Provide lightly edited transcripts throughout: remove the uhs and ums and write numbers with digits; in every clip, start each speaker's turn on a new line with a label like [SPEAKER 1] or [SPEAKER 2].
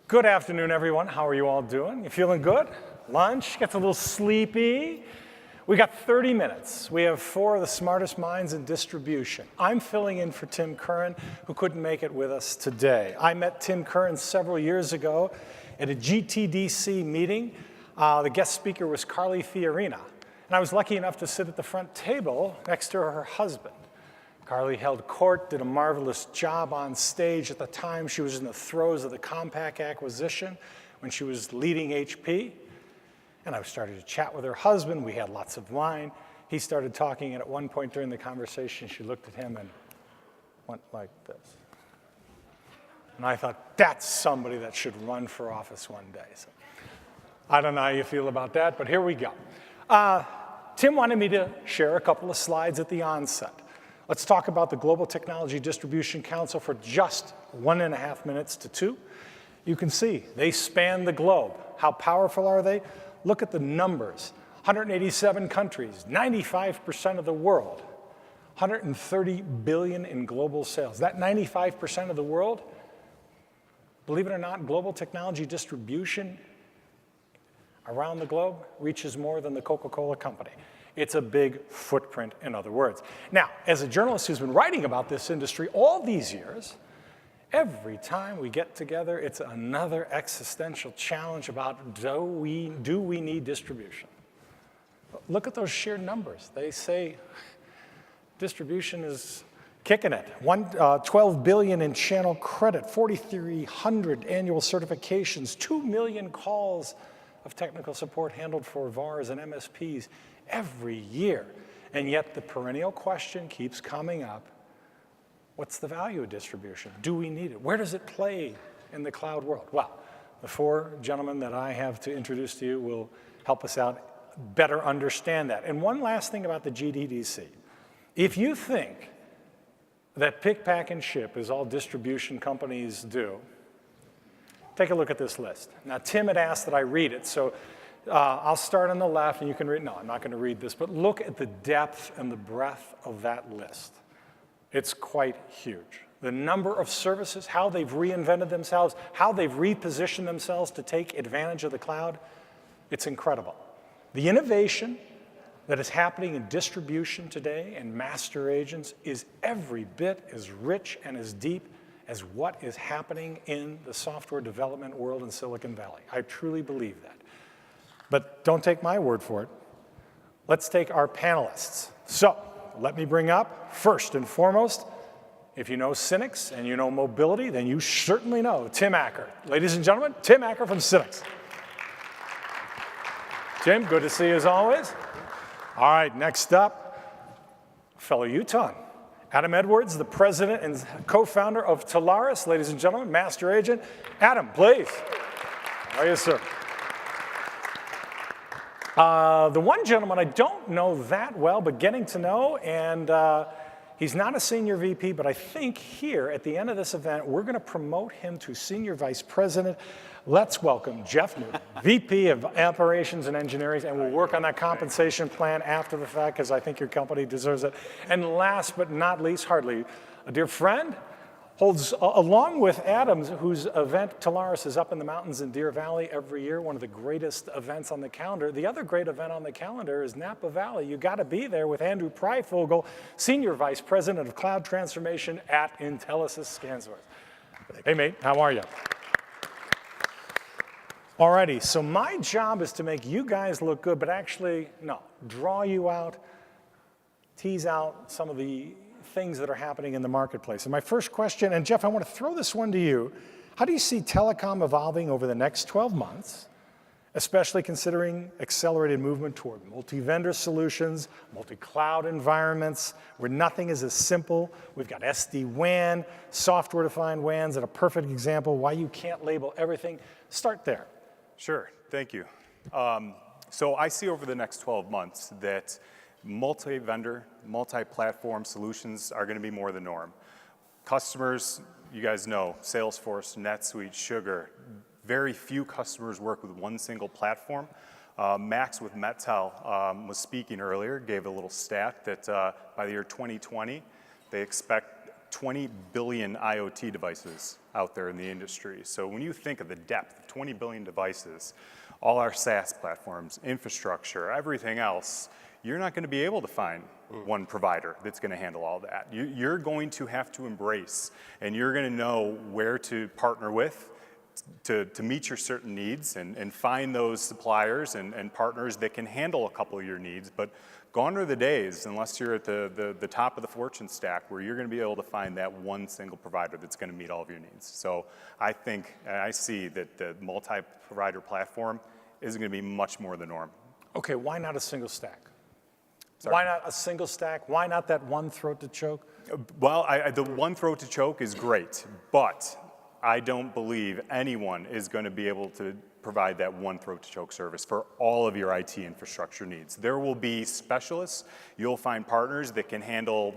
[SPEAKER 1] Good afternoon, everyone. How are you all doing? You feeling good? Lunch? Gets a little sleepy? We got 30 minutes. We have 4 of the smartest minds in distribution. I'm filling in for Tim Curran, who couldn't make it with us today. I met Tim Curran several years ago at a GTDC meeting. The guest speaker was Carly Fiorina, and I was lucky enough to sit at the front table next to her husband. Carly held court, did a marvelous job on stage. At the time, she was in the throes of the Compaq acquisition when she was leading HP. And I started to chat with her husband. We had lots of wine. He started talking, and at one point during the conversation, she looked at him and went like this. And I thought, that's somebody that should run for office one day. So I don't know how you feel about that, but here we go. Tim wanted me to share a couple of slides at the onset. Let's talk about the Global Technology Distribution Council for just 1.5 minutes to 2. You can see they span the globe. How powerful are they? Look at the numbers. 187 countries, 95% of the world, 130 billion in global sales. That 95% of the world, believe it or not, global technology distribution around the globe reaches more than the Coca-Cola company. It's a big footprint, in other words. Now, as a journalist who's been writing about this industry all these years, every time we get together, it's another existential challenge about do we need distribution? Look at those sheer numbers. They say distribution is kicking it. 12 billion in channel credit, 4,300 annual certifications, 2 million calls of technical support handled for VARs and MSPs every year. And yet the perennial question keeps coming up. What's the value of distribution? Do we need it? Where does it play in the cloud world? Well, the 4 gentlemen that I have to introduce to you will help us out better understand that. And one last thing about the GTDC. If you think that pick, pack, and ship is all distribution companies do, take a look at this list. Now, Tim had asked that I read it, so I'll start on the left, and you can read. No, I'm not going to read this, but look at the depth and the breadth of that list. It's quite huge. The number of services, how they've reinvented themselves, how they've repositioned themselves to take advantage of the cloud, it's incredible. The innovation that is happening in distribution today and master agents is every bit as rich and as deep as what is happening in the software development world in Silicon Valley. I truly believe that. But don't take my word for it. Let's take our panelists. So let me bring up, first and foremost, if you know Synnex and you know mobility, then you certainly know Tim Acker. Ladies and gentlemen, Tim Acker from Synnex. Tim, good to see you as always. All right, next up, fellow Utah. Adam Edwards, the president and co-founder of Telarus. Ladies and gentlemen, master agent. Adam, please. How are you, sir? The one gentleman I don't know that well, but getting to know, and he's not a senior VP, but I think here at the end of this event, we're going to promote him to senior vice president. Let's welcome Jeff Newton, VP of Operations and Engineering, and we'll work on that compensation plan after the fact because I think your company deserves it. And last but not least, hardly a dear friend, holds, along with Adams, whose event, Telarus, is up in the mountains in Deer Valley every year, one of the greatest events on the calendar. The other great event on the calendar is Napa Valley. You got to be there with Andrew Pryfogel, Senior Vice President of Cloud Transformation at Intelisys ScanSource. Hey, mate, how are you? Alrighty, so my job is to make you guys look good, but actually, no, draw you out, tease out some of the things that are happening in the marketplace. And my first question, and Jeff, I want to throw this one to you. How do you see telecom evolving over the next 12 months, especially considering accelerated movement toward multi-vendor solutions, multi-cloud environments, where nothing is as simple? We've got SD-WAN, software-defined WANs, that are a perfect example why you can't label everything. Start there.
[SPEAKER 2] Sure, thank you. So I see over the next 12 months that multi-vendor, multi-platform solutions are going to be more the norm. Customers, you guys know, Salesforce, NetSuite, Sugar, very few customers work with one single platform. Max with Mettel was speaking earlier, gave a little stat that by the year 2020, they expect 20 billion IoT devices out there in the industry. So when you think of the depth of 20 billion devices, all our SaaS platforms, infrastructure, everything else, you're not going to be able to find one provider that's going to handle all that. You're going to have to embrace, and you're going to know where to partner with to meet your certain needs and find those suppliers and partners that can handle a couple of your needs. But gone are the days, unless you're at the top of the fortune stack, where you're going to be able to find that one single provider that's going to meet all of your needs. So I think, and I see that the multi-provider platform is going to be much more the norm.
[SPEAKER 1] Okay, why not a single stack?
[SPEAKER 2] Sorry?
[SPEAKER 1] Why not a single stack? Why not that one throat to choke?
[SPEAKER 2] Well, the one throat to choke is great, but I don't believe anyone is going to be able to provide that one throat to choke service for all of your IT infrastructure needs. There will be specialists. You'll find partners that can handle,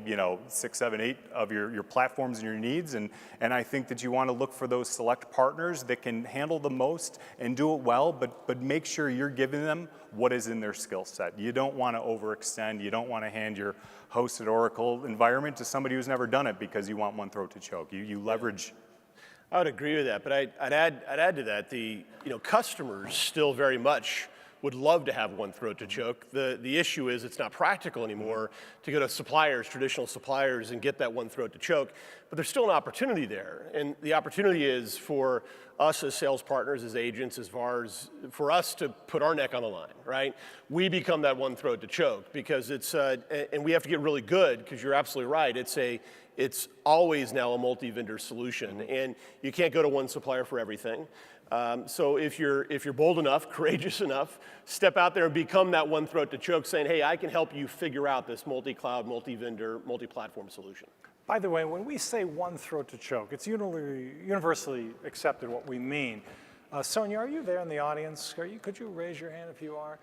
[SPEAKER 2] 6, 7, 8 of your platforms and your needs. And I think that you want to look for those select partners that can handle the most and do it well, but make sure you're giving them what is in their skill set. You don't want to overextend. You don't want to hand your hosted Oracle environment to somebody who's never done it because you want one throat to choke. You leverage.
[SPEAKER 3] I would agree with that, but I'd add to that customers still very much would love to have one throat to choke. The issue is it's not practical anymore to go to suppliers, traditional suppliers, and get that one throat to choke. But there's still an opportunity there, and the opportunity is for us as sales partners, as agents, as VARs, for us to put our neck on the line, right? We become that one throat to choke because it's and we have to get really good because you're absolutely right. It's always now a multi-vendor solution, and you can't go to one supplier for everything. So if you're bold enough, courageous enough, step out there and become that one throat to choke, saying, "Hey, I can help you figure out this multi-cloud, multi-vendor, multi-platform solution."
[SPEAKER 1] By the way, when we say one throat to choke, it's universally accepted what we mean. Sonia, are you there in the audience? Could you raise your hand if you are?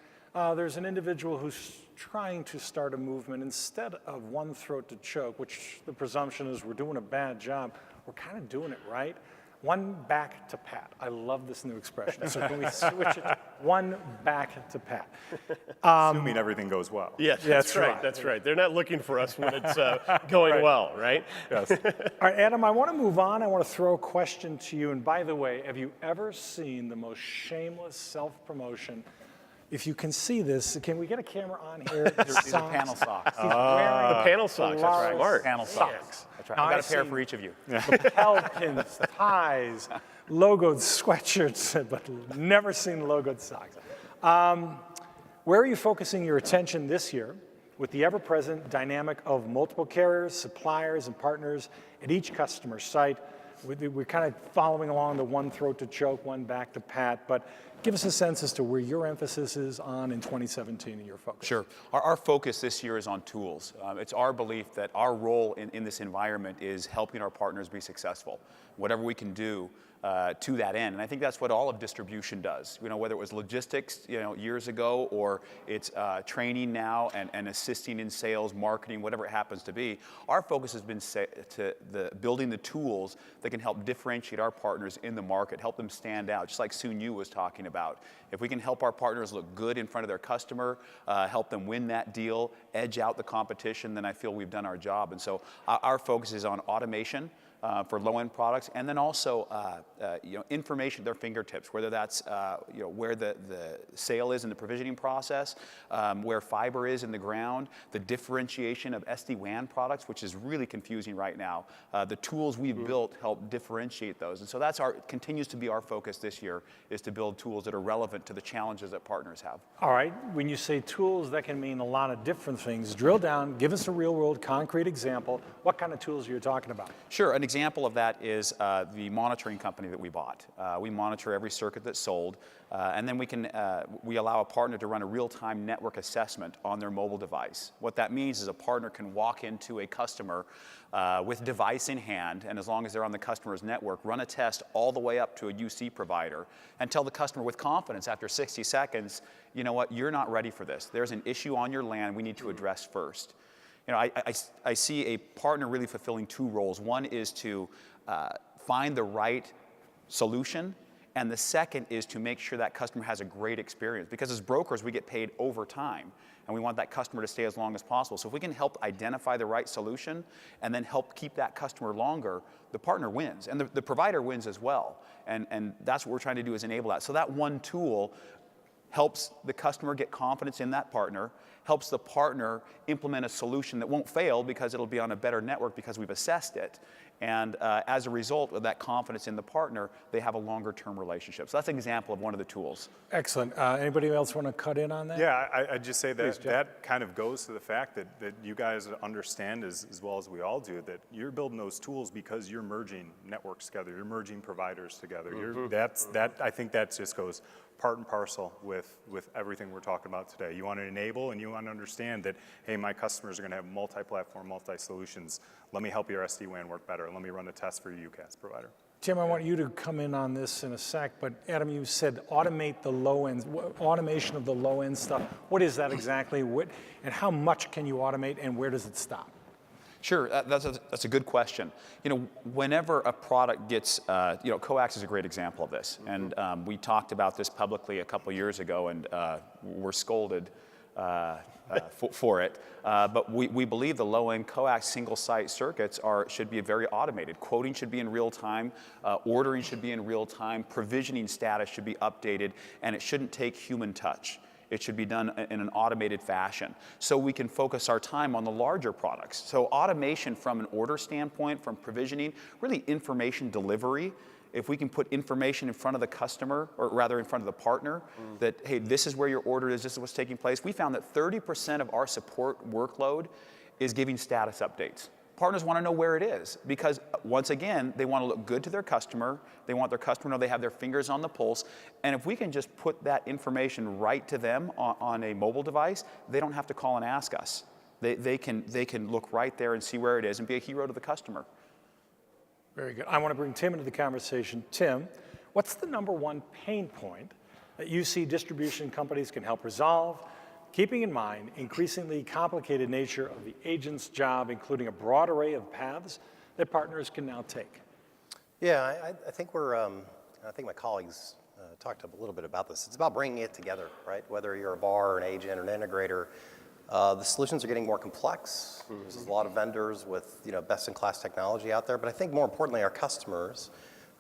[SPEAKER 1] There's an individual who's trying to start a movement. Instead of one throat to choke, which the presumption is we're doing a bad job, we're kind of doing it right. One back to pat. I love this new expression. So can we switch it? One back to pat.
[SPEAKER 2] Assuming everything goes well.
[SPEAKER 3] Yes, that's right. That's right. They're not looking for us when it's going well, right?
[SPEAKER 2] Yes.
[SPEAKER 1] All right, Adam, I want to move on. I want to throw a question to you. And by the way, have you ever seen the most shameless self-promotion? If you can see this, can we get a camera on here?
[SPEAKER 4] These are panel socks.
[SPEAKER 1] He's wearing
[SPEAKER 3] The panel socks, that's right.
[SPEAKER 1] Smart.
[SPEAKER 4] Panel socks. That's right. I've got a pair for each of you.
[SPEAKER 1] lapel pins, ties, logoed sweatshirts, but never seen logoed socks. Where are you focusing your attention this year with the ever-present dynamic of multiple carriers, suppliers, and partners at each customer site? We're kind of following along the one throat to choke, one back to pat, but give us a sense as to where your emphasis is on in 2017 and your focus.
[SPEAKER 4] Sure. Our focus this year is on tools. It's our belief that our role in this environment is helping our partners be successful. Whatever we can do to that end. And I think that's what all of distribution does. Whether it was logistics, years ago, or it's training now and assisting in sales, marketing, whatever it happens to be. Our focus has been building the tools that can help differentiate our partners in the market, help them stand out, just like Soon Yu was talking about. If we can help our partners look good in front of their customer, help them win that deal, edge out the competition, then I feel we've done our job. And so our focus is on automation. For low-end products, and then also information at their fingertips, whether that's where the sale is in the provisioning process, where fiber is in the ground, the differentiation of SD-WAN products, which is really confusing right now. The tools we've built help differentiate those, and so that's continues to be our focus this year, is to build tools that are relevant to the challenges that partners have. All
[SPEAKER 1] right, when you say tools, that can mean a lot of different things. Drill down, give us a real-world, concrete example. What kind of tools are you talking about?
[SPEAKER 4] Sure. An example of that is the monitoring company that we bought. We monitor every circuit that's sold, and then we allow a partner to run a real-time network assessment on their mobile device. What that means is a partner can walk into a customer with device in hand, and as long as they're on the customer's network, run a test all the way up to a UC provider and tell the customer with confidence after 60 seconds, you know what, you're not ready for this. There's an issue on your LAN we need to address first. I see a partner really fulfilling two roles. One is to find the right solution And the second is to make sure that customer has a great experience. Because as brokers, we get paid over time, and we want that customer to stay as long as possible. So if we can help identify the right solution and then help keep that customer longer, the partner wins, and the provider wins as well. And that's what we're trying to do, is enable that. So that one tool helps the customer get confidence in that partner, helps the partner implement a solution that won't fail because it'll be on a better network because we've assessed it. And as a result of that confidence in the partner, they have a longer-term relationship. So that's an example of one of the tools.
[SPEAKER 1] Excellent. Anybody else want to cut in on that?
[SPEAKER 2] Yeah, I'd just say that
[SPEAKER 1] Please, Jeff.
[SPEAKER 2] that kind of goes to the fact that you guys understand as well as we all do that you're building those tools because you're merging networks together, you're merging providers together. I think that just goes part and parcel with everything we're talking about today. You want to enable and you want to understand that, hey, my customers are going to have multi-platform, multi-solutions. Let me help your SD-WAN work better. Let me run a test for your UCaaS provider.
[SPEAKER 1] Tim, I want you to come in on this in a sec, but Adam, you said automate the low end, automation of the low end stuff. What is that exactly? And how much can you automate, and where does it stop?
[SPEAKER 4] Sure, that's a good question. Whenever a product gets, coax is a great example of this. And we talked about this publicly a couple years ago, and were scolded for it. But we believe the low-end coax single-site circuits should be very automated. Quoting should be in real time, ordering should be in real time, provisioning status should be updated, and it shouldn't take human touch. It should be done in an automated fashion so we can focus our time on the larger products. So automation from an order standpoint, from provisioning, really information delivery. If we can put information in front of the customer, or rather in front of the partner, that, hey, this is where your order is, this is what's taking place. We found that 30% of our support workload is giving status updates. Partners want to know where it is because, once again, they want to look good to their customer. They want their customer to know they have their fingers on the pulse. And if we can just put that information right to them on a mobile device, they don't have to call and ask us. They can look right there and see where it is and be a hero to the customer.
[SPEAKER 1] Very good. I want to bring Tim into the conversation. Tim, what's the number one pain point that you see distribution companies can help resolve, keeping in mind increasingly complicated nature of the agent's job, including a broad array of paths that partners can now take?
[SPEAKER 5] Yeah, I think I think my colleagues talked a little bit about this. It's about bringing it together, right? Whether you're a VAR, or an agent, or an integrator, the solutions are getting more complex. There's a lot of vendors with best-in-class technology out there, but I think more importantly, our customers,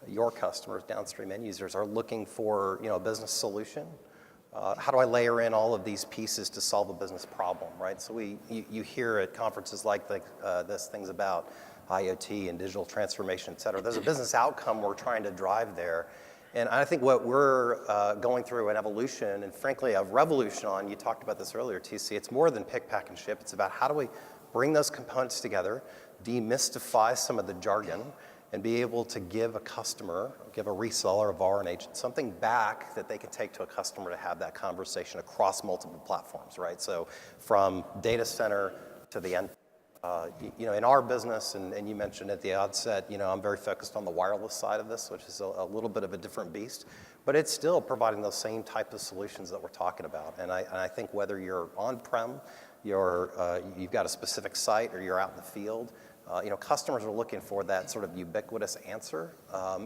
[SPEAKER 5] your customers, downstream end users, are looking for a business solution. How do I layer in all of these pieces to solve a business problem, right? So you hear at conferences like this things about IoT and digital transformation, et cetera. There's a business outcome we're trying to drive there. And I think what we're going through an evolution, and frankly a revolution on, you talked about this earlier, TC, it's more than pick, pack, and ship. It's about how do we bring those components together, demystify some of the jargon, and be able to give a customer, give a reseller, a VAR, an agent, something back that they can take to a customer to have that conversation across multiple platforms, right? So from data center to the end. In our business, and you mentioned at the outset, I'm very focused on the wireless side of this, which is a little bit of a different beast, but it's still providing those same type of solutions that we're talking about. And I think whether you're on-prem, you've got a specific site, or you're out in the field, customers are looking for that sort of ubiquitous answer.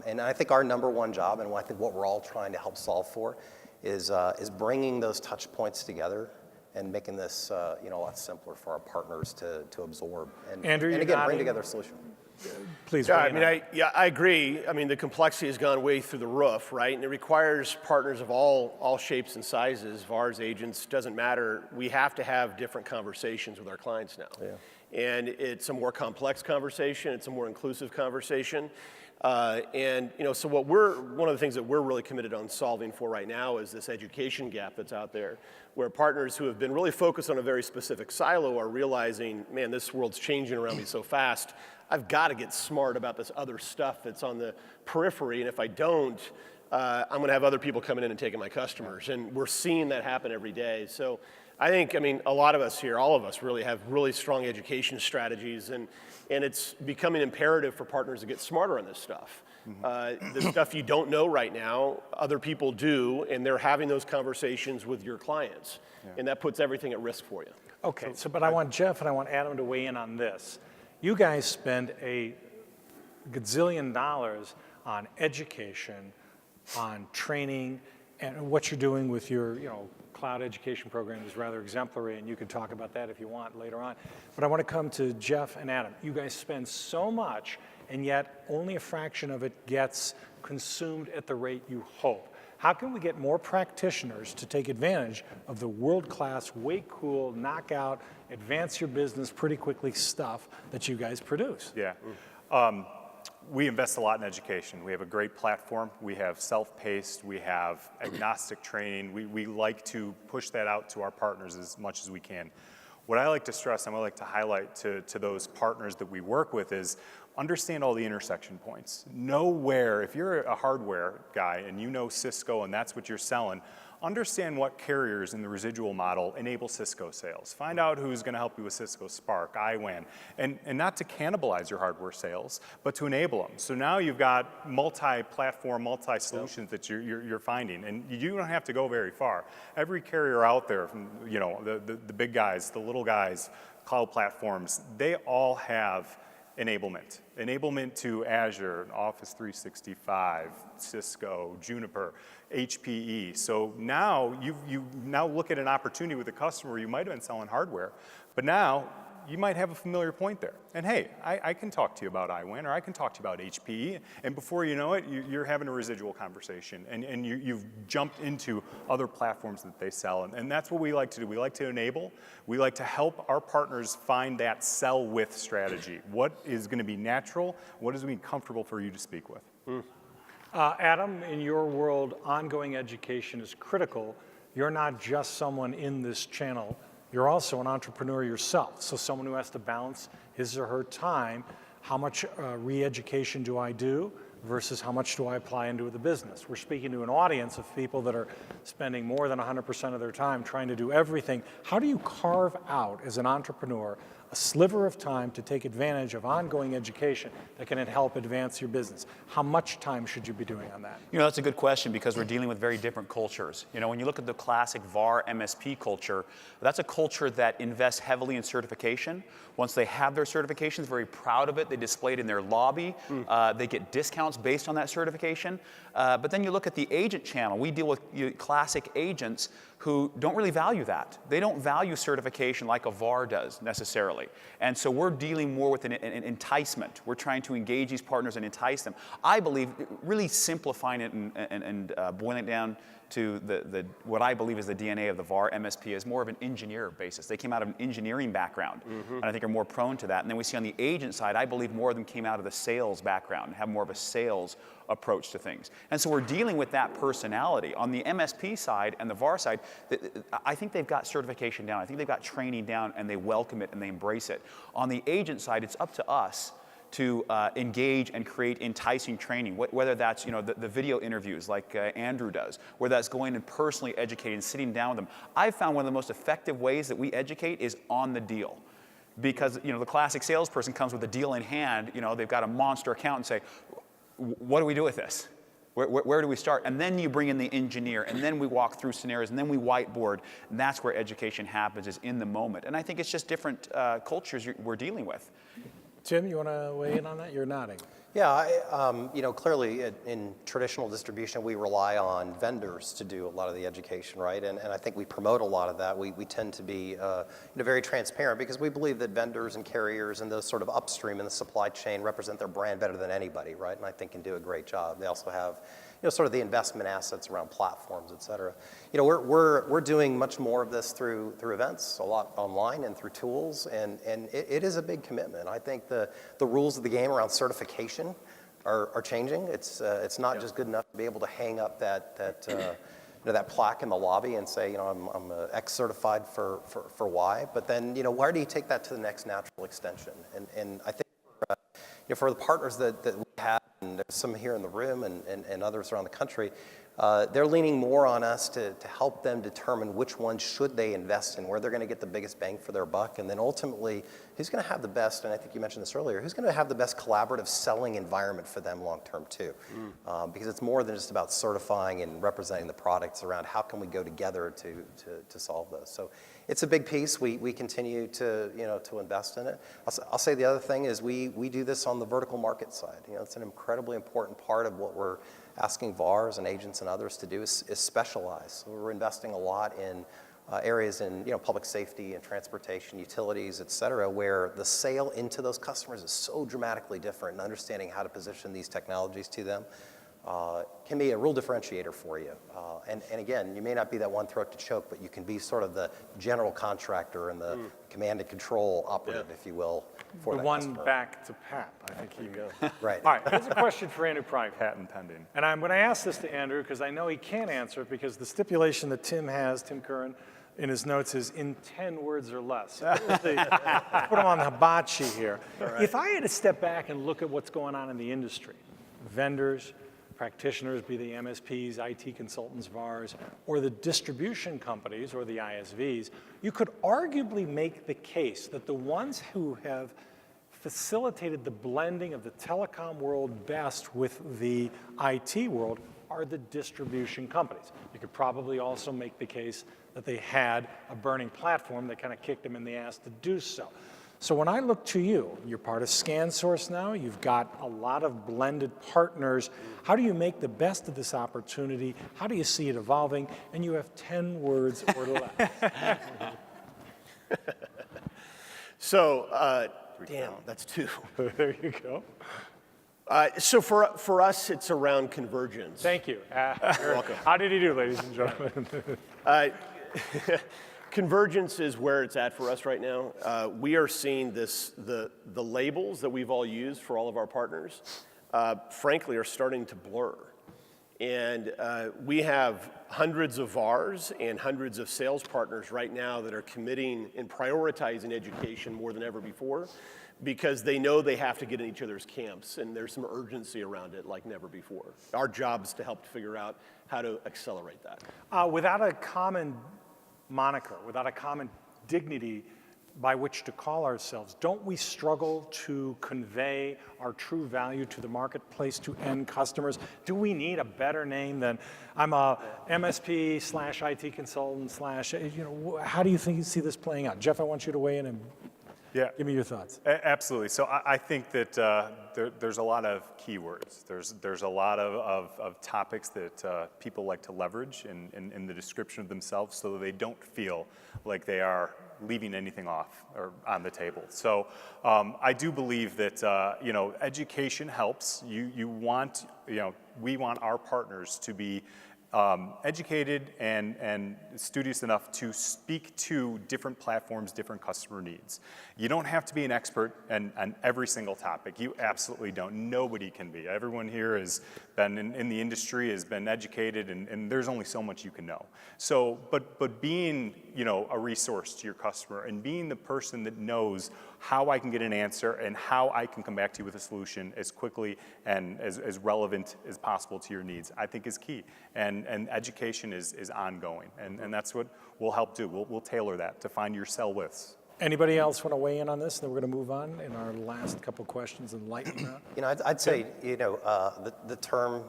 [SPEAKER 5] And I think our number one job, and I think what we're all trying to help solve for, is bringing those touch points together and making this a lot simpler for our partners to absorb and
[SPEAKER 1] Andrew,
[SPEAKER 5] again bring together a solution.
[SPEAKER 1] Please.
[SPEAKER 3] Yeah, I agree. I mean, the complexity has gone way through the roof, right? And it requires partners of all shapes and sizes, VARs, agents, doesn't matter. We have to have different conversations with our clients now. Yeah. And it's a more complex conversation. It's a more inclusive conversation. So one of the things that we're really committed on solving for right now is this education gap that's out there, where partners who have been really focused on a very specific silo are realizing, man, this world's changing around me so fast. I've got to get smart about this other stuff that's on the periphery, and if I don't, I'm going to have other people coming in and taking my customers, and we're seeing that happen every day. So I think, a lot of us here, all of us really have really strong education strategies, and it's becoming imperative for partners to get smarter on this stuff. The stuff you don't know right now, other people do, and they're having those conversations with your clients, and that puts everything at risk for you.
[SPEAKER 1] Okay, but I want Jeff and I want Adam to weigh in on this. You guys spend a gazillion dollars on education on training, and what you're doing with your, cloud education program is rather exemplary, and you can talk about that if you want later on. But I want to come to Jeff and Adam. You guys spend so much, and yet only a fraction of it gets consumed at the rate you hope. How can we get more practitioners to take advantage of the world-class, way cool, knockout, advance your business pretty quickly stuff that you guys produce?
[SPEAKER 2] Yeah. We invest a lot in education. We have a great platform. We have self-paced. We have agnostic training. We like to push that out to our partners as much as we can. What I like to stress and what I like to highlight to those partners that we work with is understand all the intersection points. Know where, if you're a hardware guy and you know Cisco and that's what you're selling, understand what carriers in the residual model enable Cisco sales. Find out who's going to help you with Cisco Spark, IWAN, and not to cannibalize your hardware sales, but to enable them. So now you've got multi-platform, multi-solutions that you're finding, and you don't have to go very far. Every carrier out there, from the big guys, the little guys, cloud platforms, they all have enablement to Azure, Office 365, Cisco, Juniper, HPE. So now you now look at an opportunity with a customer. You might have been selling hardware, but now you might have a familiar point there. And hey, I can talk to you about IWAN, or I can talk to you about HPE, and before you know it, you're having a residual conversation, and you've jumped into other platforms that they sell, and that's what we like to do. We like to enable. We like to help our partners find that sell with strategy. What is going to be natural? What is going to be comfortable for you to speak with?
[SPEAKER 1] Adam, in your world, ongoing education is critical. You're not just someone in this channel. You're also an entrepreneur yourself, so someone who has to balance his or her time. How much re-education do I do versus how much do I apply into the business? We're speaking to an audience of people that are spending more than 100% of their time trying to do everything. How do you carve out, as an entrepreneur, a sliver of time to take advantage of ongoing education that can help advance your business? How much time should you be doing on that?
[SPEAKER 4] That's a good question, because we're dealing with very different cultures. When you look at the classic VAR MSP culture, that's a culture that invests heavily in certification. Once they have their certifications, very proud of it. They display it in their lobby. They get discounts based on that certification. But then you look at the agent channel. We deal with classic agents who don't really value that. They don't value certification like a VAR does necessarily. And so we're dealing more with an enticement. We're trying to engage these partners and entice them. I believe really simplifying it and boiling it down to what I believe is the DNA of the VAR MSP is more of an engineer basis. They came out of an engineering background, and I think are more prone to that. And then we see on the agent side, I believe more of them came out of the sales background and have more of a sales approach to things. And so we're dealing with that personality. On the MSP side and the VAR side, I think they've got certification down. I think they've got training down, and they welcome it and they embrace it. On the agent side, it's up to us to engage and create enticing training, whether that's the video interviews like Andrew does, whether that's going and personally educating, sitting down with them. I've found one of the most effective ways that we educate is on the deal. Because the classic salesperson comes with a deal in hand, they've got a monster account and say, what do we do with this? Where do we start? And then you bring in the engineer, and then we walk through scenarios, and then we whiteboard, and that's where education happens, is in the moment. And I think it's just different cultures we're dealing with.
[SPEAKER 1] Tim, you want to weigh in on that? You're nodding.
[SPEAKER 5] Yeah, clearly in traditional distribution, we rely on vendors to do a lot of the education, right? And I think we promote a lot of that. We tend to be very transparent, because we believe that vendors and carriers and those sort of upstream in the supply chain represent their brand better than anybody, right? And I think can do a great job. They also have sort of the investment assets around platforms, et cetera. We're doing much more of this through events, a lot online and through tools, and it is a big commitment. I think the rules of the game around certification are changing. It's not just good enough to be able to hang up that plaque in the lobby and say, I'm X certified for Y, but then where do you take that to the next natural extension? And I think for the partners that we have, and there's some here in the room and others around the country, they're leaning more on us to help them determine which ones should they invest in, where they're going to get the biggest bang for their buck, and then ultimately, who's going to have the best, and I think you mentioned this earlier, who's going to have the best collaborative selling environment for them long term too. Because it's more than just about certifying and representing the products around how can we go together to solve those. So it's a big piece. We continue to invest in it. I'll say the other thing is we do this on the vertical market side. It's an incredibly important part of what we're asking VARs and agents and others to do is specialize. So we're investing a lot in areas in public safety and transportation, utilities, et cetera, where the sale into those customers is so dramatically different, and understanding how to position these technologies to them can be a real differentiator for you. And again, you may not be that one throat to choke, but you can be sort of the general contractor and the command and control operative, if you will, for
[SPEAKER 1] The
[SPEAKER 5] that
[SPEAKER 1] one
[SPEAKER 5] customer.
[SPEAKER 1] back to Pat, I think you go.
[SPEAKER 5] Right.
[SPEAKER 1] All right, here's a question for Andrew Pryke.
[SPEAKER 2] Patent pending.
[SPEAKER 1] And I'm going to ask this to Andrew because I know he can't answer it because the stipulation that Tim Curran, in his notes is in 10 words or less. So put him on the hibachi here. Right. If I had to step back and look at what's going on in the industry, vendors, practitioners, be the MSPs, IT consultants, VARs, or the distribution companies or the ISVs, you could arguably make the case that the ones who have facilitated the blending of the telecom world best with the IT world are the distribution companies. You could probably also make the case that they had a burning platform that kind of kicked them in the ass to do so. So when I look to you, you're part of ScanSource now, you've got a lot of blended partners. How do you make the best of this opportunity? How do you see it evolving? And you have 10 words or less.
[SPEAKER 3] So, damn, that's 2.
[SPEAKER 1] There you go.
[SPEAKER 3] So for us, it's around convergence.
[SPEAKER 1] Thank you.
[SPEAKER 3] You're welcome.
[SPEAKER 1] How did he do, ladies and gentlemen?
[SPEAKER 3] Convergence is where it's at for us right now. We are seeing the labels that we've all used for all of our partners, frankly, are starting to blur. And we have hundreds of VARs and hundreds of sales partners right now that are committing and prioritizing education more than ever before, because they know they have to get in each other's camps, and there's some urgency around it like never before. Our job is to help figure out how to accelerate that.
[SPEAKER 1] Without a common moniker, without a common dignity by which to call ourselves, don't we struggle to convey our true value to the marketplace, to end customers? Do we need a better name than I'm a MSP / IT consultant / how do you see this playing out? Jeff, I want you to weigh in and give me your thoughts.
[SPEAKER 2] Absolutely. So I think that there's a lot of keywords. There's a lot of topics that people like to leverage in the description of themselves, so that they don't feel like they are leaving anything off or on the table. So I do believe that education helps. We want our partners to be educated and studious enough to speak to different platforms, different customer needs. You don't have to be an expert on every single topic. You absolutely don't. Nobody can be. Everyone here has been in the industry, has been educated, and there's only so much you can know. So, but being a resource to your customer and being the person that knows how I can get an answer and how I can come back to you with a solution as quickly and as relevant as possible to your needs, I think is key. And education is ongoing, and that's what we'll help do. We'll tailor that to find your sell widths.
[SPEAKER 1] Anybody else want to weigh in on this? Then we're going to move on in our last couple questions and lightning round.
[SPEAKER 5] I'd say, the term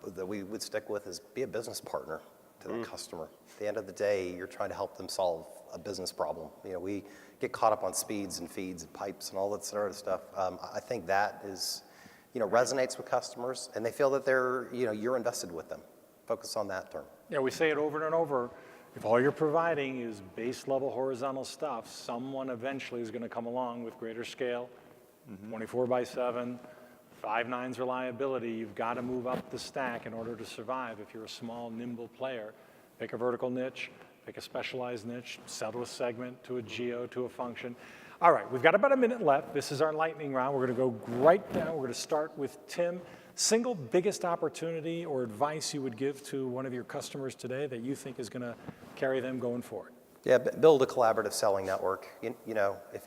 [SPEAKER 5] that we would stick with is be a business partner to the customer. At the end of the day, you're trying to help them solve a business problem. We get caught up on speeds and feeds and pipes and all that sort of stuff. I think that is, resonates with customers, and they feel that you're invested with them. Focus on that term.
[SPEAKER 1] Yeah, we say it over and over. If all you're providing is base level horizontal stuff, someone eventually is going to come along with greater scale, 24/7, 5 nines reliability. You've got to move up the stack in order to survive. If you're a small, nimble player, pick a vertical niche, pick a specialized niche, sell to a segment, to a geo, to a function. All right, we've got about a minute left. This is our lightning round. We're going to go right down. We're going to start with Tim. Single biggest opportunity or advice you would give to one of your customers today that you think is going to carry them going forward?
[SPEAKER 5] Yeah, build a collaborative selling network.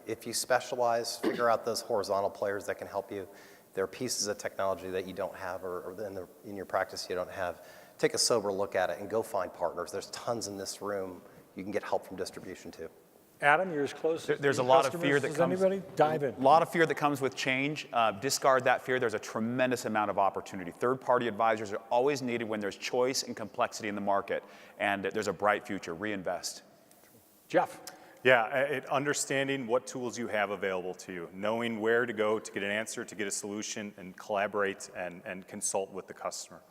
[SPEAKER 5] If you specialize, figure out those horizontal players that can help you. There are pieces of technology that you don't have or in your practice you don't have. Take a sober look at it and go find partners. There's tons in this room. You can get help from distribution too.
[SPEAKER 1] Adam, you're as close to
[SPEAKER 4] There's a
[SPEAKER 1] your
[SPEAKER 4] lot of
[SPEAKER 1] customers
[SPEAKER 4] fear that
[SPEAKER 1] as
[SPEAKER 4] comes.
[SPEAKER 1] anybody? Dive in.
[SPEAKER 4] A lot of fear that comes with change. Discard that fear. There's a tremendous amount of opportunity. Third-party advisors are always needed when there's choice and complexity in the market, and there's a bright future. Reinvest.
[SPEAKER 1] Jeff.
[SPEAKER 2] Yeah, understanding what tools you have available to you, knowing where to go to get an answer, to get a solution, and collaborate and consult with the customer.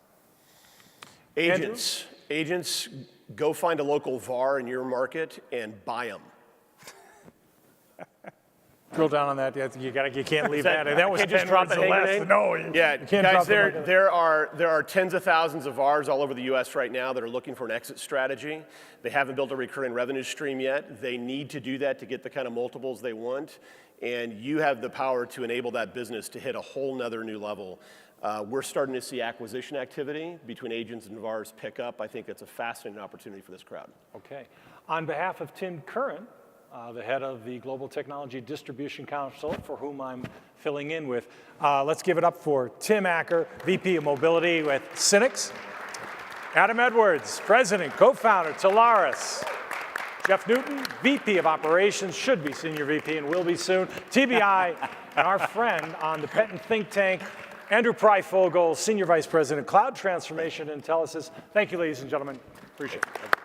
[SPEAKER 3] Agents, go find a local VAR in your market and buy them.
[SPEAKER 1] Drill down on that. You can't leave that. That was
[SPEAKER 3] can't just
[SPEAKER 1] 10
[SPEAKER 3] drop
[SPEAKER 1] words
[SPEAKER 3] the
[SPEAKER 1] or less.
[SPEAKER 3] hanging
[SPEAKER 1] No,
[SPEAKER 3] Yeah,
[SPEAKER 1] you can't
[SPEAKER 3] guys,
[SPEAKER 1] drop them like that.
[SPEAKER 3] there are tens of thousands of VARs all over the U.S. right now that are looking for an exit strategy. They haven't built a recurring revenue stream yet. They need to do that to get the kind of multiples they want, and you have the power to enable that business to hit a whole nother new level. We're starting to see acquisition activity between agents and VARs pick up. I think it's a fascinating opportunity for this crowd.
[SPEAKER 1] Okay. On behalf of Tim Curran, the head of the Global Technology Distribution Council, for whom I'm filling in with, let's give it up for Tim Acker, VP of Mobility with Synnex, Adam Edwards, President, co-founder, Telarus, Jeff Newton, VP of Operations, should be Senior VP and will be soon, TBI, and our friend on the Penton think tank, Andrew Pryfogel, Senior Vice President, Cloud Transformation and Intelisys. Thank you, ladies and gentlemen. Appreciate it.